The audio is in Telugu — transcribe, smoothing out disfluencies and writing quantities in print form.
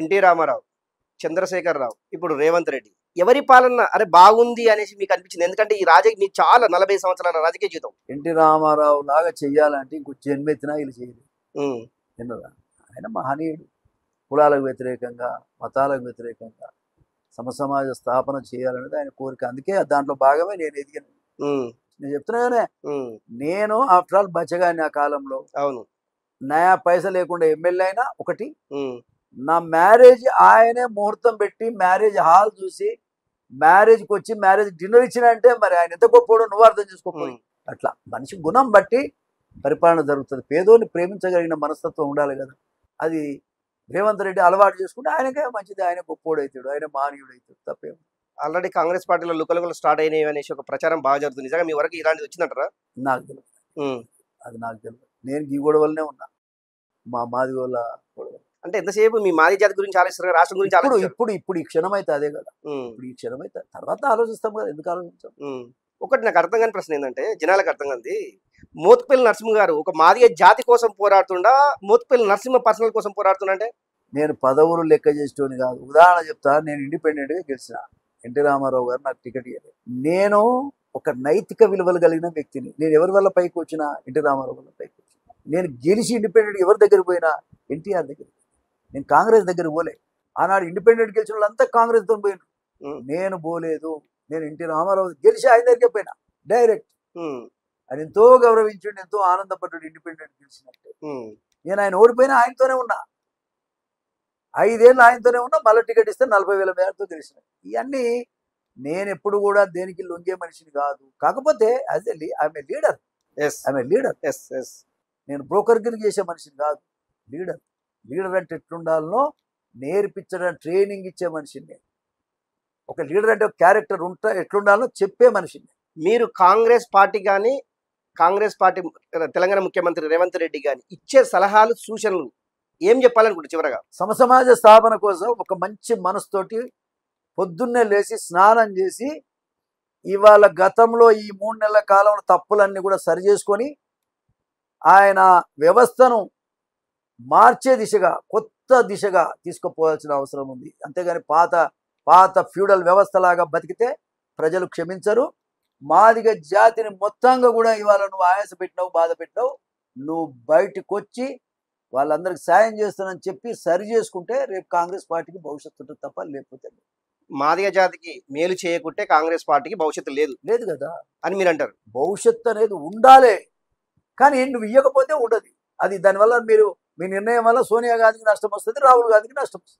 ఎన్టీ రామారావు, చంద్రశేఖరరావు, ఇప్పుడు రేవంత్ రెడ్డి. ఎవరి పాలన అరే బాగుంది అనేసి మీకు అనిపించింది? ఎందుకంటే ఈ రాజకీయ మీకు చాలా 40 సంవత్సరాల రాజకీయ జీవితం. ఎన్టీ రామారావు లాగా చెయ్యాలంటే ఇంకో జన్మెత్తినా వీళ్ళు చేయలేదు. ఉమ్, విన్నదా? ఆయన మహనీయుడు. కులాలకు వ్యతిరేకంగా, మతాలకు వ్యతిరేకంగా సమసమాజ స్థాపన చేయాలనేది ఆయన కోరిక. అందుకే దాంట్లో భాగమే నేను ఎదిగాను. ఉమ్, నేను చెప్తున్నానే, ఉమ్, నేను ఆఫ్టర్ ఆల్ బచ్చగాని ఆ కాలంలో అవును. నయా పైసా లేకుండా ఎమ్మెల్యే అయినా ఒకటి. ఉమ్, నా మ్యారేజ్ ఆయనే ముహూర్తం పెట్టి మ్యారేజ్ హాల్ చూసి మ్యారేజ్కి వచ్చి మ్యారేజ్ డిన్నర్ ఇచ్చినంటే మరి ఆయన ఎంత గొప్పడో నువ్వు అర్థం చేసుకోపోయి. అట్లా మనిషి గుణం బట్టి పరిపాలన జరుగుతుంది. పేదోని ప్రేమించగలిగిన మనస్తత్వం ఉండాలి కదా. అది రేవంత్ రెడ్డి అలవాటు చేసుకుంటే ఆయనకే మంచిది. ఆయన గొప్పోడు అవుతాడు, ఆయన మానవుడు అవుతాడు. తప్పేం. ఆల్రెడీ కాంగ్రెస్ పార్టీలో లుకలుకలు స్టార్ట్ అయినాయి అనేసి ఒక ప్రచారం బాగా జరుగుతుంది. నిజంగా మీ వరకు ఇలాంటిది వచ్చిందంటారా? నాకు తెలియదు, ఉమ్, అది నాకు తెలియదు. నేను ఈ గొడవలనే ఉన్నా, మా మాది వాళ్ళ గొడవ. అంటే ఎంతసేపు మీ మాది జాతి గురించి ఆలోచిస్తారు, రాష్ట్రం గురించి ఇప్పుడు ఆలోచిస్తారు. ఇప్పుడు ఇప్పుడు ఈ క్షణం అయితే అదే కదా. ఉమ్, ఇప్పుడు ఈ క్షణం అయితే తర్వాత ఆలోచిస్తాం కదా. ఎందుకు ఆలోచించాం? ఉమ్. ఒకటి నాకు అర్థం కాని ప్రశ్న ఏంటంటే, జనాలకు అర్థం కాంది, మోత్పల్లి నరసింహ గారు ఒక మాదిగ జాతి కోసం పోరాడుతుండా, మోత్పల్లి నరసింహ పర్సనల్ కోసం పోరాడుతున్నా అంటే? నేను పదవులు లెక్క చేసేటోని కాదు. ఉదాహరణ చెప్తా, నేను ఇండిపెండెంట్గా గెలిచిన. ఎన్టీ రామారావు గారు నాకు టికెట్ ఇవ్వలేదు. నేను ఒక నైతిక విలువలు కలిగిన వ్యక్తిని. నేను ఎవరి వల్ల పైకి వచ్చినా ఎన్టీ రామారావు వల్ల పైకి వచ్చిన. నేను గెలిచి ఇండిపెండెంట్ ఎవరి దగ్గర పోయినా ఎన్టీఆర్ దగ్గర. నేను కాంగ్రెస్ దగ్గర పోలే. ఆనాడు ఇండిపెండెంట్ గెలిచిన వాళ్ళంతా కాంగ్రెస్తో పోయినారు, నేను పోలేదు. నేను ఎన్టీ రామారావు గెలిచి ఆయన దగ్గరికి పోయినా డైరెక్ట్. ఆయన ఎంతో గౌరవించండి, ఎంతో ఆనందపడ్డాడు ఇండిపెండెంట్ గెలిచినట్టే. నేను ఆయన ఓడిపోయినా ఆయనతోనే ఉన్నా, 5 ఏళ్ళు ఆయనతోనే ఉన్నా. మళ్ళీ టికెట్ ఇస్తే 40,000 మేరతో గెలిచిన. ఇవన్నీ నేను ఎప్పుడు కూడా దేనికి లొంగే మనిషిని కాదు. కాకపోతే యాజ్ ఎ ఐఎమ్ లీడర్. నేను బ్రోకర్గిరి చేసే మనిషిని కాదు. లీడర్. లీడర్ అంటే ఎట్లుండాలనో నేర్పించడం, ట్రైనింగ్ ఇచ్చే మనిషిని. ఒక లీడర్ అంటే ఒక క్యారెక్టర్ ఎట్లుండాలో చెప్పే మనిషిని. మీరు కాంగ్రెస్ పార్టీ కానీ, కాంగ్రెస్ పార్టీ తెలంగాణ ముఖ్యమంత్రి రేవంత్ రెడ్డి కానీ ఇచ్చే సలహాలు, సూచనలు ఏం చెప్పాలనుకుంటే చివరగా? సమసమాజ స్థాపన కోసం ఒక మంచి మనసుతోటి పొద్దున్నే లేచి స్నానం చేసి, ఇవాళ గతంలో ఈ 3 నెలల కాలంలో తప్పులన్నీ కూడా సరి చేసుకొని ఆయన వ్యవస్థను మార్చే దిశగా, కొత్త దిశగా తీసుకుపోవాల్సిన అవసరం ఉంది. అంతేగాని పాత ఫ్యూడల్ వ్యవస్థలాగా బతికితే ప్రజలు క్షమించరు. మాదిగ జాతిని మొత్తంగా కూడా ఇవాళ నువ్వు ఆయాస పెట్టినావు, బాధ పెట్టినావు. నువ్వు బయటకు వచ్చి వాళ్ళందరికి సాయం చేస్తానని చెప్పి సరి చేసుకుంటే రేపు కాంగ్రెస్ పార్టీకి భవిష్యత్తు ఉంటుంది తప్ప లేకపోతే మాదిగ జాతికి మేలు చేయకుంటే కాంగ్రెస్ పార్టీకి భవిష్యత్తు లేదు కదా అని మీరు అంటారు. భవిష్యత్తు అనేది ఉండాలి, కానీ నువ్వు ఇవ్వకపోతే ఉండదు. అది దానివల్ల మీ నిర్ణయం వల్ల సోనియా గాంధీకి నష్టం వస్తుంది, రాహుల్ గాంధీకి నష్టం వస్తుంది.